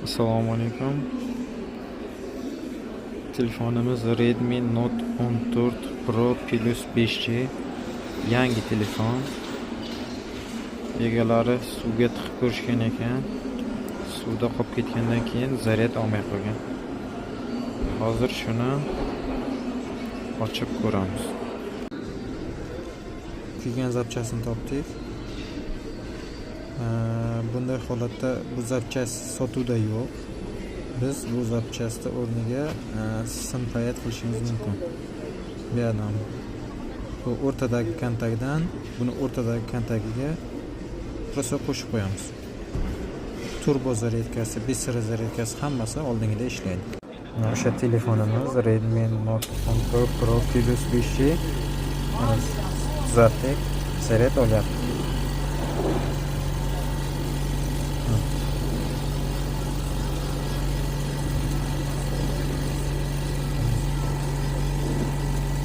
Assalomu alaykum. Telefonimiz Redmi Note 14 Pro Plus 5G. Yangi telefon. Egalari suvga tiqib ko'rishgan ekan. Suvda qolib ketgandan keyin zaryad olmay qolgan. Hozir shuni ochib ko'ramiz. Kuygan zapchasini topdik. Bunday holatda bu zapchast sotuvda yo'q. Biz bu zapchastni o'rniga sim payet qilishimiz mumkin. Bu yerdan bu o'rtadagi kontaktdan buni o'rtadagi kontaktiga rosa qo'shib qo'yamiz. Turbo zaryadkasi, bisira zaryadkasi hammasi oldingida ishlaydi. O'sha telefonimiz Redmi Note 14 Pro Plus 5G. Tuzatdik, zaryad olyapti.